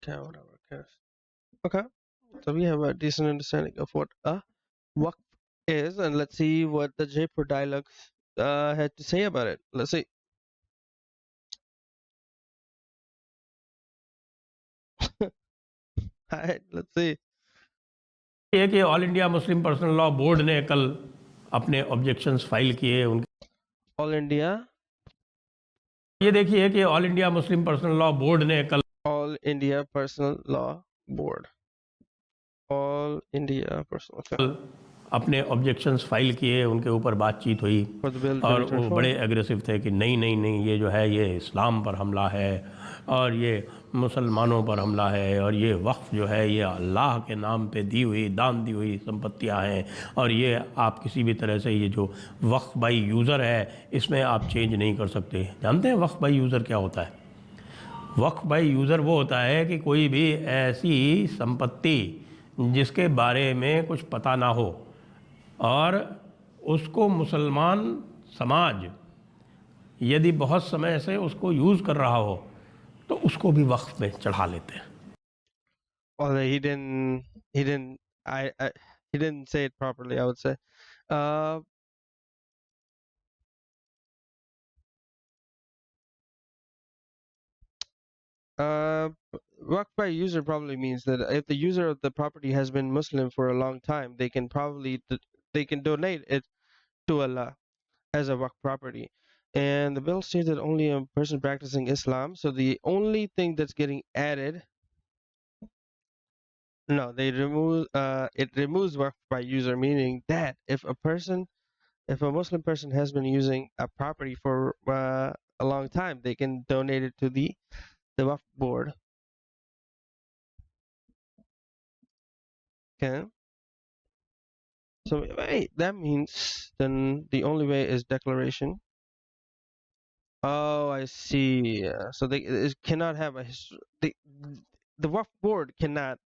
Okay, whatever. Cares. Okay, so we have a decent understanding of what a waqf is, and let's see what the Jaipur dialogues had to say about it. Let's see. Alright, let's see. ये कि all India Muslim personal law board ने कल अपने objections file किए उनके All India, ये देखिए कि all India Muslim personal law board ने कल All India Personal Law Board. All India Personal. Okay. अपने ऑब्जेक्शंस फाइल किए, उनके ऊपर बातचीत हुई For the bill और वो 2024. बड़े एग्रेसिव थे कि नहीं नहीं नहीं, ये जो है ये इस्लाम पर हमला है और ये मुसलमानों पर हमला है और ये वक्फ जो है ये अल्लाह के नाम पे दी हुई दान दी हुई संपत्तियां हैं और ये आप किसी भी तरह से ये जो वक्फ बाई यूज़र है इसमें आप चेंज नहीं कर सकते। जानते हैं वक्फ बाई यूज़र क्या होता है? वक्फ बाई यूज़र वो होता है कि कोई भी ऐसी संपत्ति जिसके बारे में कुछ पता ना हो और उसको मुसलमान समाज यदि बहुत समय से उसको यूज़ कर रहा हो तो उसको भी वक्फ में चढ़ा लेते हैं। Although he didn't say it properly, I would say. Uh, uh, Waqf by user probably means that if the user of the property has been Muslim for a long time, they can they can donate it to Allah as a waqf property. And the bill states that only a person practicing Islam. So the only thing that's getting added, no, they remove it removes waqf by user, meaning that if a Muslim person has been using a property for a long time, they can donate it to the waqf board. Okay. So wait, that means then the only way is declaration. Oh, I see. So it cannot have a the waqf board cannot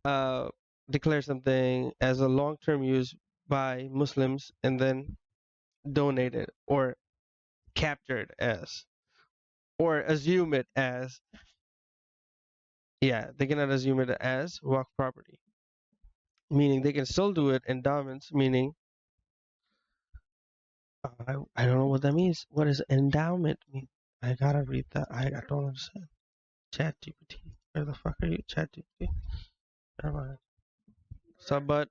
uh, declare something as a long-term use by Muslims and then donate it or capture it as or assume it as, yeah, they cannot assume it as waqf property, meaning they can still do it endowments, meaning I don't know what that means. What does endowment mean? I gotta read that. I don't understand. Chat GPT. Where the fuck are you, Chat GPT? Never mind. Sub but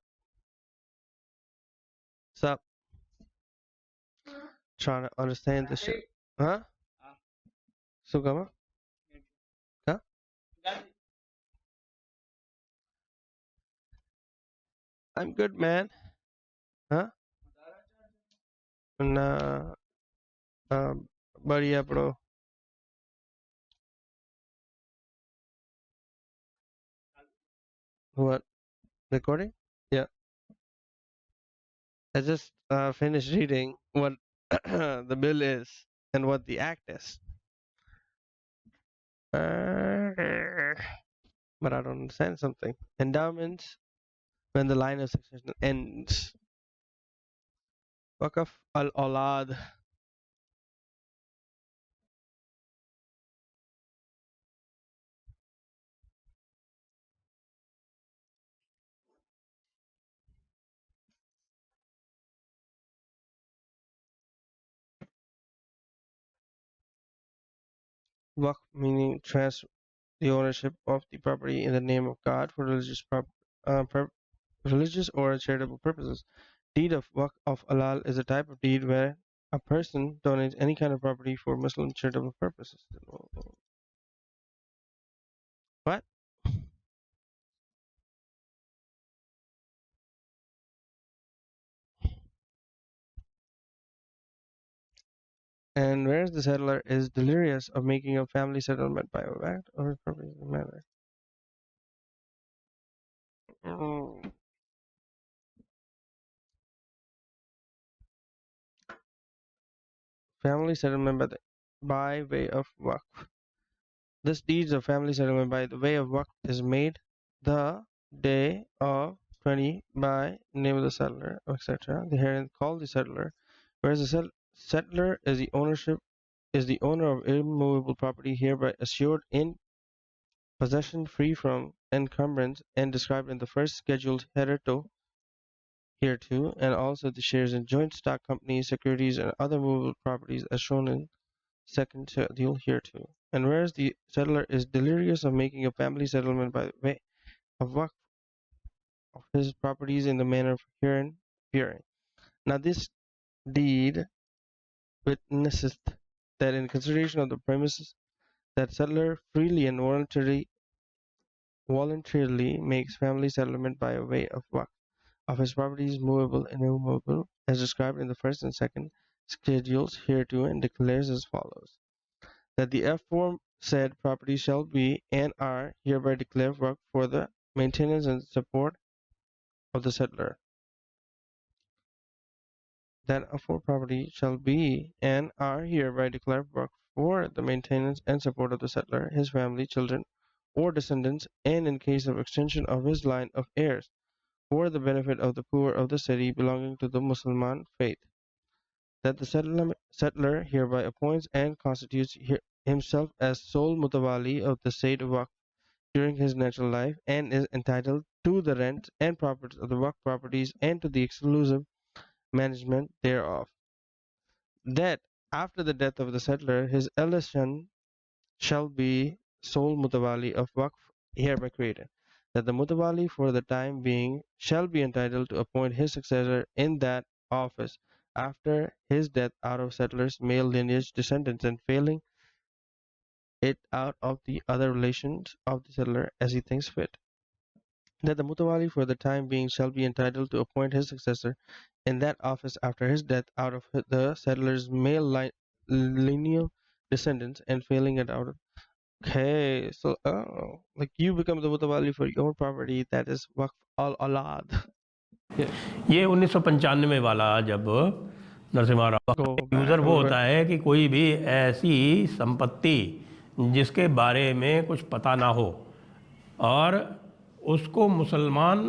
sup trying to understand this shit. Huh? Sugama? Huh? I'm good, man. Huh? Nah, बढ़िया bro. What? Recording? Yeah. I just finished reading what the bill is and what the act is. But I don't understand something. Endowments when the line of succession ends. Waqf al-Aulad. Waqf meaning transfer the ownership of the property in the name of God for religious or charitable purposes. Deed of Waqf of Alal is a type of deed where a person donates any kind of property for Muslim charitable purposes. What? And whereas the settler is delirious of making a family settlement by a act or appropriate manner. Family settlement by way of Waqf. This deeds of family settlement by the way of Waqf is made the day of 20 by name of the settler, etc. The herein called the settler, whereas the settler is the owner of immovable property hereby assured in possession free from encumbrance and described in the first scheduled hereto, and also the shares in joint stock companies, securities, and other movable properties as shown in second schedule hereto. And whereas the settler is delirious of making a family settlement by way of waqf of his properties in the manner herein appearing. Now this deed witnesseth that in consideration of the premises that settler freely and voluntarily makes family settlement by way of waqf of his properties movable and immovable as described in the first and second schedules hereto, and declares as follows: that the aforesaid property shall be and are hereby declared waqf for the maintenance and support of the settler. That afore property shall be and are hereby declared waqf for the maintenance and support of the settler, his family, children, or descendants, and in case of extension of his line of heirs, for the benefit of the poor of the city belonging to the Mussulman faith. That the settler hereby appoints and constitutes himself as sole mutawali of the Sayyid Waqf during his natural life, and is entitled to the rent and profits of the Waqf properties and to the exclusive management thereof. That after the death of the settler, his eldest son shall be sole mutawali of Waqf hereby created. That the mutawali for the time being shall be entitled to appoint his successor in that office after his death out of settler's male lineage descendants, and failing it out of the other relations of the settler as he thinks fit. That the mutawali for the time being shall be entitled to appoint his successor in that office after his death out of the settler's male lineal descendants, and failing it out of. Okay, so like you become the mutawali for your property, that is waqf al alad. Yeah, ये 1995 वाला जब Narasimha Rao go user back वो over. होता है कि कोई भी ऐसी संपत्ति जिसके बारे में कुछ पता ना हो और उसको मुसलमान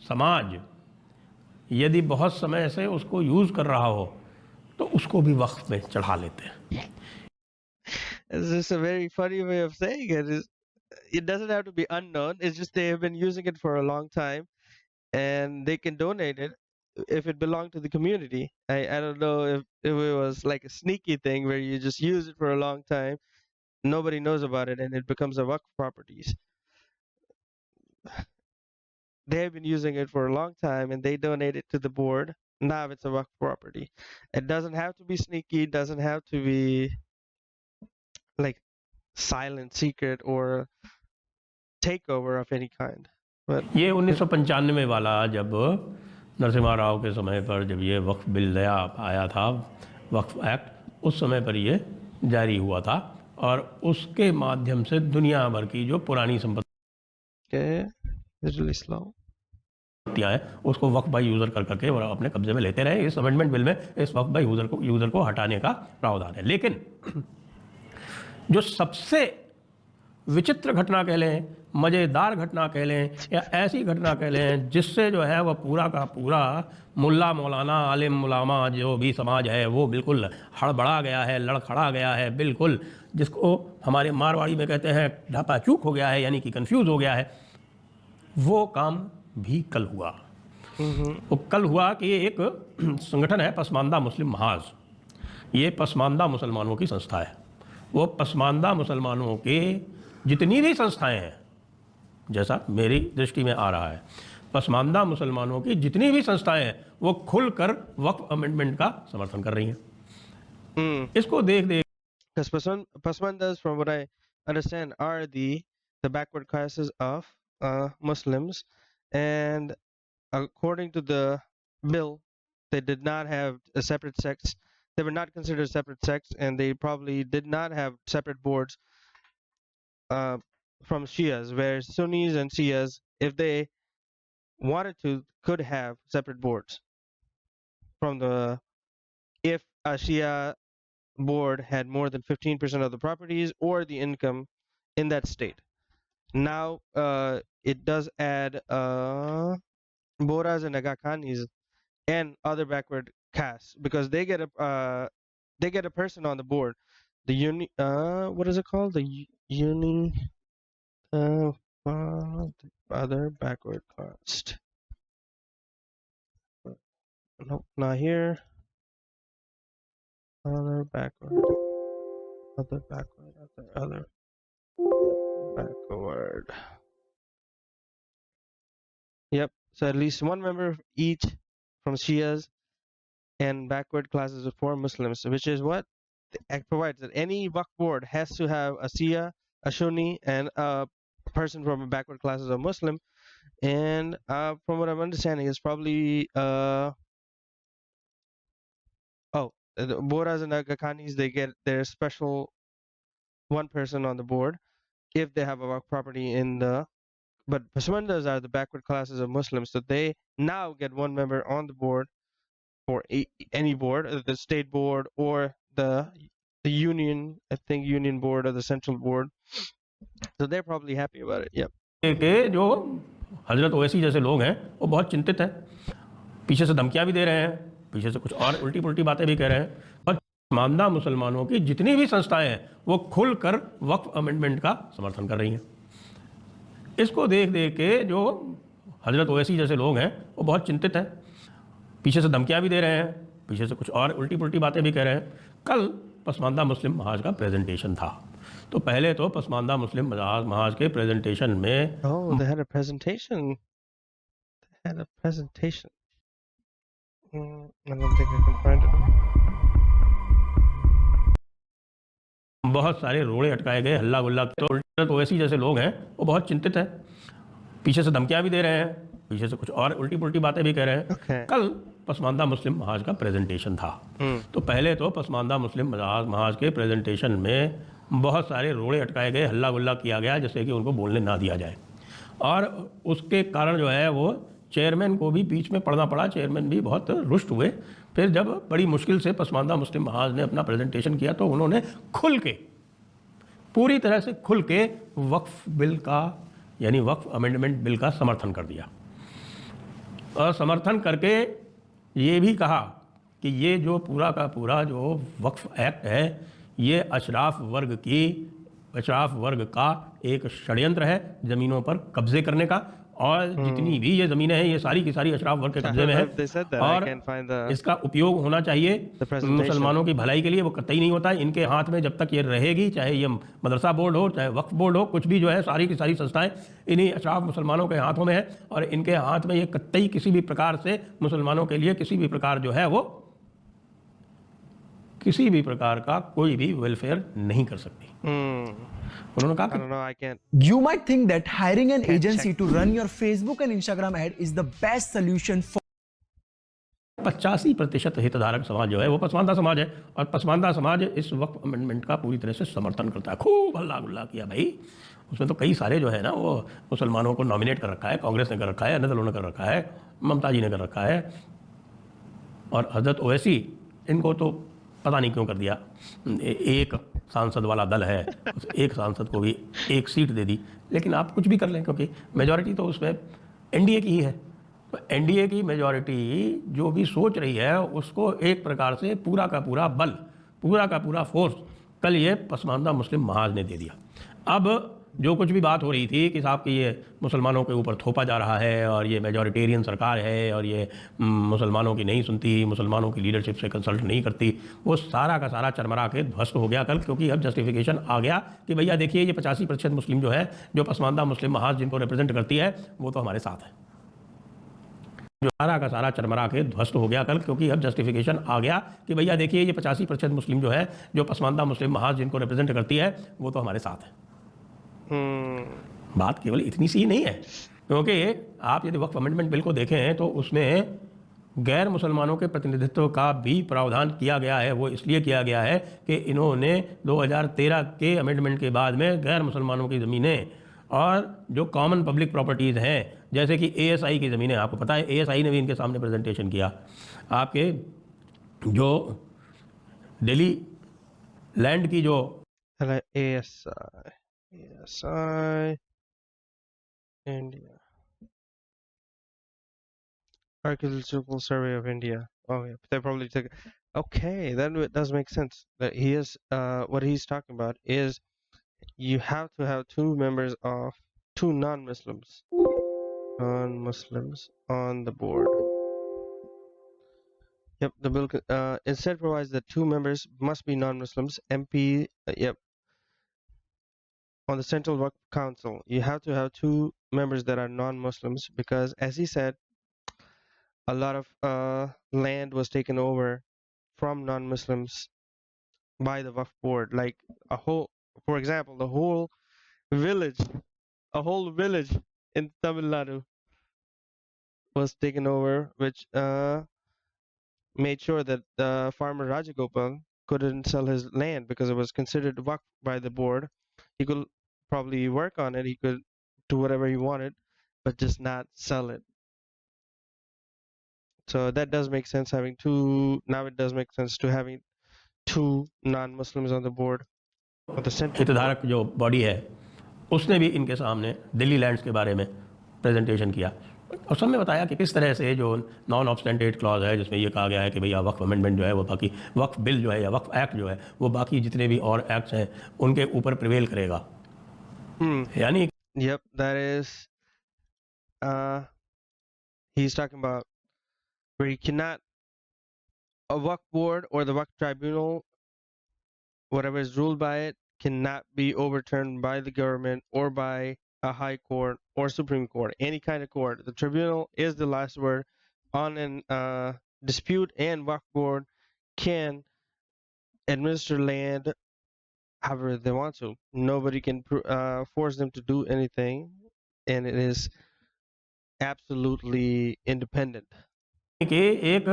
समाज यदि बहुत समय से उसको यूज़ कर रहा हो तो उसको भी वक्फ में चढ़ा लेते हैं. It's just a very funny way of saying it. It doesn't have to be unknown. It's just they have been using it for a long time, and they can donate it if it belonged to the community. I don't know if it was like a sneaky thing where you just use it for a long time, nobody knows about it, and it becomes a waqf properties. They have been using it for a long time, and they donate it to the board. Now it's a waqf property. It doesn't have to be sneaky. It doesn't have to be like silent, secret, or takeover of any kind. But ये 1995 वाला जब नरसिम्हा राव के समय पर जब ये वक्फ bill नया आया था, वक्फ एक्ट, उस समय पर ये जारी हुआ था और उसके माध्यम से दुनिया भर की जो पुरानी okay, it's really slow. संपत्तियाँ हैं उसको वक्फ बाई यूज़र कर करके और अपने कब्जे में लेते रहे. इस अमेंडमेंट बिल में इस वक्फ बाई यूज़र को हटाने का प्रावधान है. लेकिन जो सबसे विचित्र घटना कह लें, मज़ेदार घटना कह लें, या ऐसी घटना कह लें जिससे जो है वह पूरा का पूरा मुल्ला मौलाना आलिम उलामा जो भी समाज है वो बिल्कुल हड़बड़ा गया है, लड़खड़ा गया है, बिल्कुल जिसको हमारे मारवाड़ी में कहते हैं ढापा चूक हो गया है, यानी कि कंफ्यूज हो गया है. वो काम भी कल हुआ. वो कल हुआ कि एक संगठन है पसमानदा मुस्लिम महाज. ये पसमानदा मुसलमानों की संस्था है. वो पसमानदा मुसलमानों के जितनी भी संस्थाएं हैं, जैसा मेरी दृष्टि में आ रहा है, पसमानदा मुसलमानों की जितनी भी संस्थाएं हैं वो खुलकर वक्फ अमेंडमेंट का समर्थन कर रही हैं. इसको देख because Pasmandas, from what I understand, are the backward classes of Muslims, and according to the bill, they did not have a separate sects. They were not considered separate sects, and they probably did not have separate boards from Shias, where Sunnis and Shias, if they wanted to, could have separate boards from the if a Shia board had more than 15% of the properties or the income in that state. Now it does add Boras and Aga Khanis and other backward castes, because they get a person on the board. The what is it called? The uni Other backward classed. Nope, not here. Other backward. Other backward. Other backward. Yep. So at least one member each from Shias and backward classes of 4 Muslims, which is what the act provides, that any Waqf board has to have a Shia, a Sunni, and a person from a backward classes of Muslim. And from what I'm understanding, it's probably the Bohras and Aga Khanis, they get their special one person on the board if they have a Waqf property in the. But Pasmandas are the backward classes of Muslims, so they now get one member on the board for any board, the state board or the union, I think union board or the central board. So they're probably happy about it. Yep. के जो हजरत ओवैसी जैसे लोग हैं वो बहुत चिंतित हैं, पीछे से धमकियां भी दे रहे हैं, पीछे से कुछ और उल्टी पुल्टी बातें भी कह रहे हैं, और मानदा मुसलमानों की जितनी भी संस्थाएं हैं वो खुलकर वक्फ अमेंडमेंट का समर्थन कर रही हैं। इसको देख देख के जो हजरत ओवैसी जैसे लोग हैं वो बहुत चिंतित हैं, पीछे से धमकियां भी दे रहे हैं, पीछे से कुछ और उल्टी पुल्टी बातें भी कह रहे हैं। कल पसमानदा मुस्लिम महाज का प्रेजेंटेशन था, तो पहले तो पसमानदा मुस्लिम महाज के प्रेजेंटेशन में they had a presentation. They had a presentation. I don't think I can find it. बहुत सारे रोड़े अटकाए गए, हल्ला गुल्ला। तो ओवैसी जैसे लोग हैं वो बहुत चिंतित हैं, पीछे से धमकियां भी दे रहे हैं, पीछे से कुछ और उल्टी पुल्टी बातें भी कह रहे हैं। Okay. कल पसमानदा मुस्लिम महाज का प्रेजेंटेशन था, तो पहले तो पसमानदा मुस्लिम महाज के प्रेजेंटेशन में बहुत सारे रोड़े अटकाए गए, हल्ला गुल्ला किया गया जिससे कि उनको बोलने ना दिया जाए, और उसके कारण जो है वो चेयरमैन को भी बीच में पढ़ना पड़ा। चेयरमैन भी बहुत रुष्ट हुए। फिर जब बड़ी मुश्किल से पसमानदा मुस्लिम महाज ने अपना प्रेजेंटेशन किया तो उन्होंने खुल के, पूरी तरह से खुल के वक्फ बिल का, यानी वक्फ अमेंडमेंट बिल का समर्थन कर दिया, और समर्थन करके ये भी कहा कि ये जो पूरा का पूरा जो वक्फ एक्ट है ये अशराफ वर्ग का एक षड्यंत्र है ज़मीनों पर कब्जे करने का, और जितनी भी ये ज़मीनें हैं ये सारी की सारी अशराफ वर्ग के कब्जे में है, और इसका उपयोग होना चाहिए मुसलमानों की भलाई के लिए। वो कतई नहीं होता है इनके हाथ में, जब तक ये रहेगी, चाहे ये मदरसा बोर्ड हो, चाहे वक्फ बोर्ड हो, कुछ भी जो है सारी की सारी संस्थाएं इन्हीं अशराफ मुसलमानों के हाथों में है, और इनके हाथ में ये कतई किसी भी प्रकार से मुसलमानों के लिए किसी भी प्रकार जो है वो किसी भी प्रकार का कोई भी वेलफेयर नहीं कर सकती। उन्होंने कहा I don't know, I can't. You might think that hiring an agency to run your Facebook and Instagram ad is the best solution for 85% हितधारक समाज जो है वो पसमानदा समाज है, और पसमानदा समाज इस वक्फ अमेंडमेंट का पूरी तरह से समर्थन करता है। खूब हल्ला गुल्ला किया भाई, उसमें तो कई सारे जो है ना वो मुसलमानों को नॉमिनेट कर रखा है, कांग्रेस ने कर रखा है, अन्य दलों ने कर रखा है, ममता जी ने कर रखा है, और हजरत ओवैसी इनको तो पता नहीं क्यों कर दिया। एक सांसद वाला दल है, उस एक सांसद को भी एक सीट दे दी, लेकिन आप कुछ भी कर लें क्योंकि मेजॉरिटी तो उसमें एनडीए की ही है। तो एनडीए की मेजॉरिटी जो भी सोच रही है उसको एक प्रकार से पूरा का पूरा बल, पूरा का पूरा फोर्स कल ये पसमानदा मुस्लिम महाज ने दे दिया। अब जो कुछ भी बात हो रही थी कि साहब कि ये मुसलमानों के ऊपर थोपा जा रहा है, और ये मेजॉरिटेरियन सरकार है, और ये मुसलमानों की नहीं सुनती, मुसलमानों की लीडरशिप से कंसल्ट नहीं करती, वो सारा का सारा चरमरा के ध्वस्त हो गया कल, क्योंकि अब जस्टिफिकेशन आ गया कि भैया देखिए ये 85% मुस्लिम जो है, जो पसमानदा मुस्लिम महाज जिनको रिप्रेजेंट करती है, वो तो हमारे साथ है। जो सारा का सारा चरमरा के ध्वस्त हो गया कल, क्योंकि अब जस्टिफिकेशन आ गया कि भैया देखिए ये 85% मुस्लिम जो है, जो पसमानदा मुस्लिम महाज जिनको रिप्रेजेंट करती है, वो तो हमारे साथ है। बात केवल इतनी सी ही नहीं है, क्योंकि आप यदि वक्फ अमेंडमेंट बिल को देखें तो उसमें गैर मुसलमानों के प्रतिनिधित्व का भी प्रावधान किया गया है। वो इसलिए किया गया है कि इन्होंने 2013 के अमेंडमेंट के बाद में गैर मुसलमानों की ज़मीनें और जो कॉमन पब्लिक प्रॉपर्टीज़ हैं, जैसे कि एएसआई की ज़मीनें, आपको पता है एएसआई ने भी इनके सामने प्रेजेंटेशन किया, आपके जो दिल्ली लैंड की जो ASI, India. Archaeological Survey of India. Oh yeah, they probably took. Okay, that does make sense. That he is what he's talking about is you have to have two non-Muslims on the board. Yep, the bill instead provides that two members must be non-Muslims. MP, yep, on the Central Work Council, you have to have two members that are non-Muslims because, as he said, a lot of land was taken over from non-Muslims by the Waqf board. Like for example, village, a whole village in Tamil Nadu was taken over, which made sure that farmer Rajagopal couldn't sell his land because it was considered Waqf by the board. He could probably work on it. He could do whatever he wanted, but just not sell it. So that does make sense having two. Now it does make sense to having two non-Muslims on the board of the central board. हितधारक जो body है उसने भी इनके सामने Delhi lands के बारे में प्रेजेंटेशन किया और सबने बताया कि किस तरह से जो नॉन ऑब्स्टेंटेट क्लॉज है जिसमें ये कहा गया है कि भैया वक्फ अमेंडमेंट जो है वो बाकी वक्फ बिल जो है या वक्फ एक्ट जो है वो बाकी जितने भी और एक्ट्स हैं उनके ऊपर प्रिवेल करेगा। यानी Yep, that is he's talking about where you cannot a Waqf board or the Waqf tribunal, whatever is ruled by it, cannot be overturned by the government or by a high court or Supreme Court, any kind of court. The tribunal is the last word on an dispute, and Waqf board can administer land however they want to. Nobody can force them to do anything, and it is absolutely independent. कि एक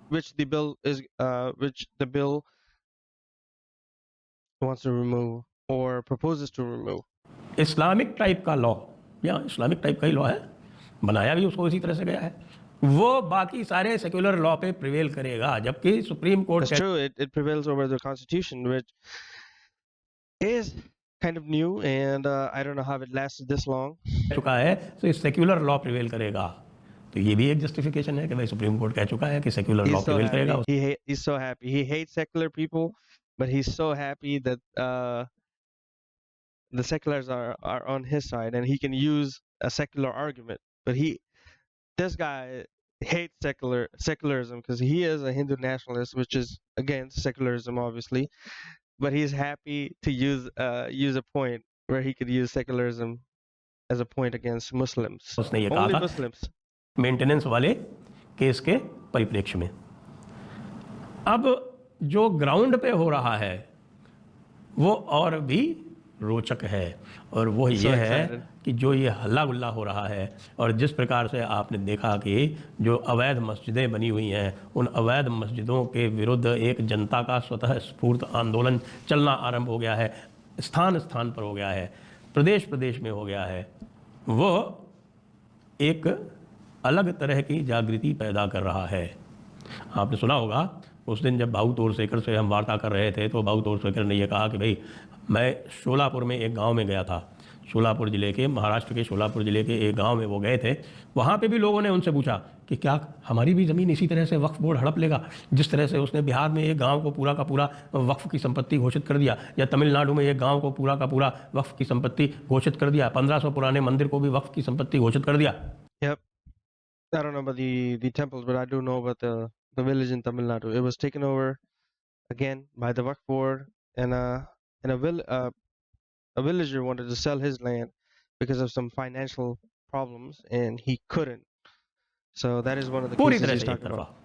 which the bill wants to remove or proposes to remove. Islamic type का law या Islamic type का ही law है, बनाया भी उसको इसी तरह से गया है, वो बाकी सारे सेक्युलर लॉ पे प्रिवेल करेगा, जबकि supreme court That's true. It prevails over the Constitution, which is kind of new, and I don't know how it lasted this long. चुका है तो इस सेक्युलर लॉ प्रिवेल करेगा, तो ये भी एक जस्टिफिकेशन है कि भाई सुप्रीम कोर्ट कह चुका है कि सेक्युलर लॉ प्रिवेल करेगा। He's so happy. He hates secular people, but he's so happy that the seculars are on his side, and he can use a secular argument. But this guy hates secularism because he is a Hindu nationalist, which is against secularism, obviously. But he's happy to use a point where he could use secularism as a point against Muslims. उसने ये कहा Only था Muslims. Maintenance वाले case के परिप्रेक्ष्य में। अब जो ग्राउंड पे हो रहा है वो और भी रोचक है, और वो ये है कि जो ये हल्ला गुल्ला हो रहा है और जिस प्रकार से आपने देखा कि जो अवैध मस्जिदें बनी हुई हैं, उन अवैध मस्जिदों के विरुद्ध एक जनता का स्वतः स्फूर्त आंदोलन चलना आरंभ हो गया है, स्थान स्थान पर हो गया है, प्रदेश प्रदेश में हो गया है, वो एक अलग तरह की जागृति पैदा कर रहा है। आपने सुना होगा उस दिन जब भाऊ तोरसेकर से हम वार्ता कर रहे थे तो भाऊ तोरसेकर ने यह कहा कि भाई मैं शोलापुर में एक गांव में गया था, शोलापुर ज़िले के, महाराष्ट्र के शोलापुर ज़िले के एक गांव में वो गए थे, वहाँ पे भी लोगों ने उनसे पूछा कि क्या हमारी भी ज़मीन इसी तरह से वक्फ बोर्ड हड़प लेगा, जिस तरह से उसने बिहार में एक गांव को पूरा का पूरा वक्फ की संपत्ति घोषित कर दिया, या तमिलनाडु में एक गांव को पूरा का पूरा वक्फ की संपत्ति घोषित कर दिया, 1500 पुराने मंदिर को भी वक्फ की संपत्ति घोषित कर दिया। Yep. I don't know about the temples, but I do know about the village in Tamil Nadu. It was taken over again by the Waqf board, and a villager wanted to sell his land because of some financial problems, and he couldn't. So that is one of the पूरी cases तरह he's से एक talking about. तरफा।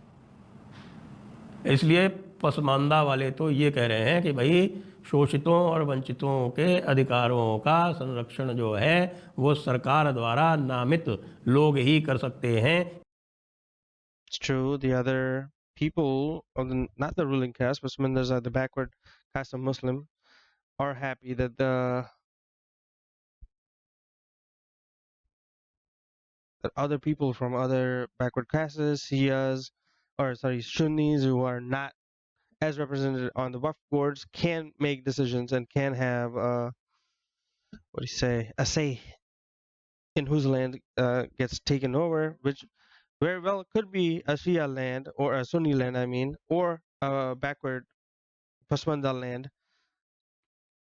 इसलिए पसमानदा वाले तो ये कह रहे हैं कि भाई शोषितों और वंचितों के अधिकारों का संरक्षण जो है वो सरकार द्वारा नामित लोग ही कर सकते हैं। It's true. The other people of not the ruling caste, but Samindars are the backward caste of Muslim, are happy that that other people from other backward castes, Shias, or sorry, Sunnis who are not as represented on the Waqf boards can make decisions and can have what do you say, a say in whose land gets taken over, which very well could be a Shia land or a Sunni land, I mean, or a backward Pasmanda land.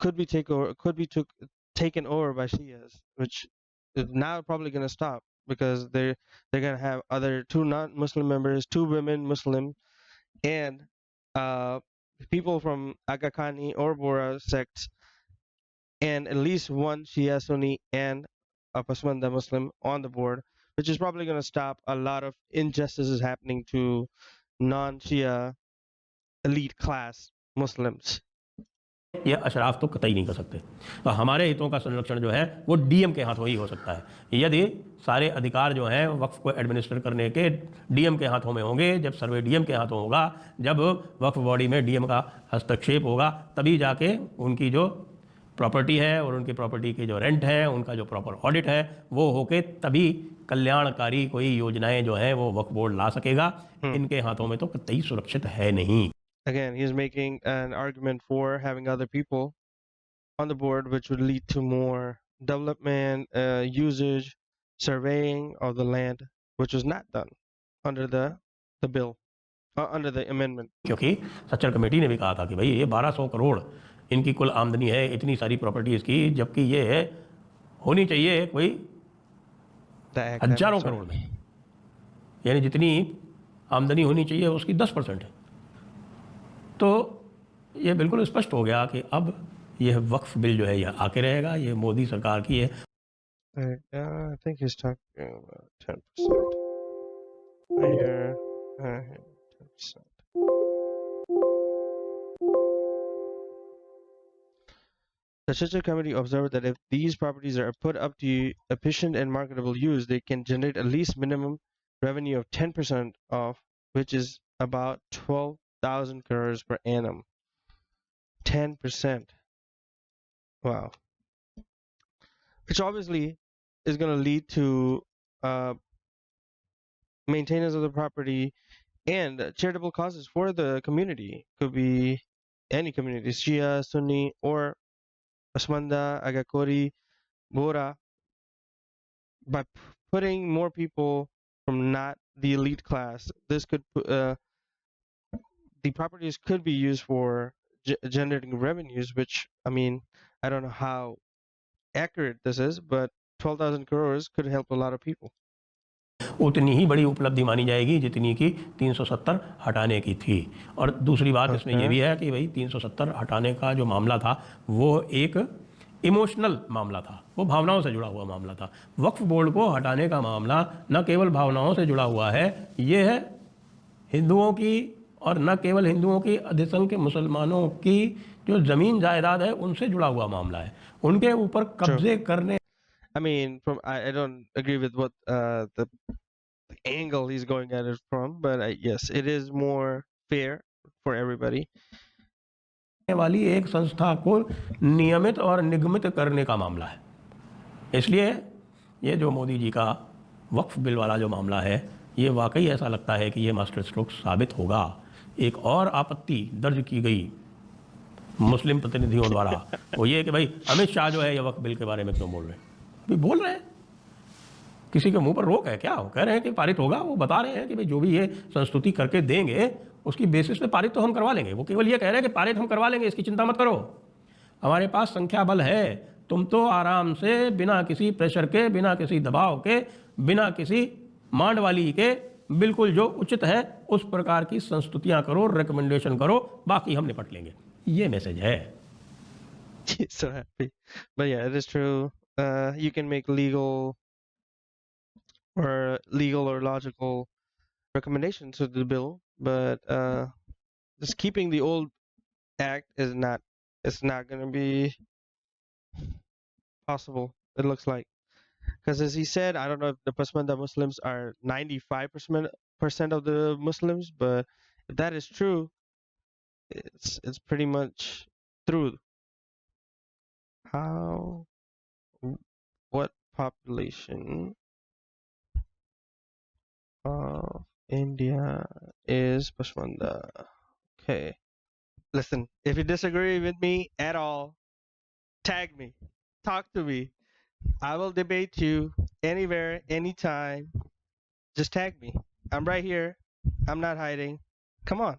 taken over by Shias, which is now probably going to stop because they're going to have other two non-Muslim members, two women Muslim, and uh, people from Aga Khani or Bora sects, and at least one Shia Sunni and a Pasmanda Muslim on the board, which is probably going to stop a lot of injustices happening to non-Shia elite class Muslims. ये अशराफ तो कतई नहीं कर सकते। तो हमारे हितों का संरक्षण जो है वो डीएम के हाथों ही हो सकता है। यदि सारे अधिकार जो हैं वक्फ को एडमिनिस्टर करने के डीएम के हाथों में होंगे, जब सर्वे डीएम के हाथों होगा, जब वक्फ बॉडी में डीएम का हस्तक्षेप होगा, तभी जाके उनकी जो प्रॉपर्टी है और उनकी प्रॉपर्टी के जो रेंट है, उनका जो प्रॉपर ऑडिट है, वो होके तभी कल्याणकारी कोई योजनाएं जो हैं वो वक्फ बोर्ड ला सकेगा। इनके हाथों में तो कतई सुरक्षित है नहीं। Again, he's making an argument for having other people on the board, which would lead to more development, usage, surveying of the land, which was not done under the bill, under the amendment. क्योंकि Sachar committee ने भी कहा था कि भाई ये 1200 करोड़ इनकी कुल आमदनी है, इतनी सारी प्रॉपर्टीज की, जबकि ये होनी चाहिए कोई हजारों करोड़ में, यानी जितनी आमदनी होनी चाहिए उसकी 10% है। तो ये बिल्कुल स्पष्ट हो गया कि अब यह वक्फ बिल जो है यह आके रहेगा, ये मोदी सरकार की है। I think he's talking about 10%. Here, 10%. The Church Committee observed that if these properties are put up to efficient and marketable use, they can generate at least minimum revenue of 10% of, which is about 12,000 crores per annum. 10%. Wow. Which obviously is going to lead to maintenance of the property and charitable causes for the community. Could be any community, Shia, Sunni, or Pasmanda, Agakori, Bora. By putting more people from not the elite class, this could the properties could be used for generating revenues, which, I mean, I don't know how accurate this is, but 12,000 crores could help a lot of people. उतनी ही बड़ी उपलब्धि मानी जाएगी जितनी कि 370 हटाने की थी। और दूसरी बात इसमें यह भी है कि भाई 370 हटाने का जो मामला था वो एक इमोशनल मामला था, वो भावनाओं से जुड़ा हुआ मामला था। वक्फ बोर्ड को हटाने का मामला न केवल भावनाओं से जुड़ा हुआ है, ये है हिंदुओं की, और न केवल हिंदुओं की, अधिसंख्य मुसलमानों की जो ज़मीन जायदाद है उनसे जुड़ा हुआ मामला है। उनके ऊपर कब्जे करने, I mean, I don't agree with what the angle he's going at it from, but yes, it is more fair for everybody. वाली एक संस्था को नियमित और निगमित करने का मामला है। इसलिए ये जो मोदी जी का वक्फ बिल वाला जो मामला है, ये वाकई ऐसा लगता है कि ये मास्टर स्ट्रोक साबित होगा। एक और आपत्ति दर्ज की गई मुस्लिम प्रतिनिधियों द्वारा वो ये कि भाई अमित शाह जो है ये वक्फ बिल के बारे में क्यों बोल रहे हैं? भाई बोल रहे हैं, किसी के मुंह पर रोक है क्या? वो कह रहे हैं कि पारित होगा, वो बता रहे हैं कि भाई जो भी ये संस्तुति करके देंगे उसकी बेसिस पे पारित तो हम करवा लेंगे। वो केवल ये कह रहे हैं कि पारित हम करवा लेंगे, इसकी चिंता मत करो, हमारे पास संख्या बल है, तुम तो आराम से बिना किसी प्रेशर के, बिना किसी दबाव के, बिना किसी मांड वाली के, बिल्कुल जो उचित है उस प्रकार की संस्तुतियां करो, रिकमेंडेशन करो, बाकी हम निपट लेंगे। ये मैसेज है। So happy. But yeah, it is true. You can make legal or logical recommendations to the bill, but just keeping the old act is not. It's not going to be possible. It looks like, because as he said, I don't know if the Pasmanda Muslims are 95% of the Muslims, but if that is true, it's pretty much true. What population of India is Pasmanda? Okay. Listen, if you disagree with me at all, tag me. Talk to me. I will debate you anywhere, anytime. Just tag me. I'm right here. I'm not hiding. Come on.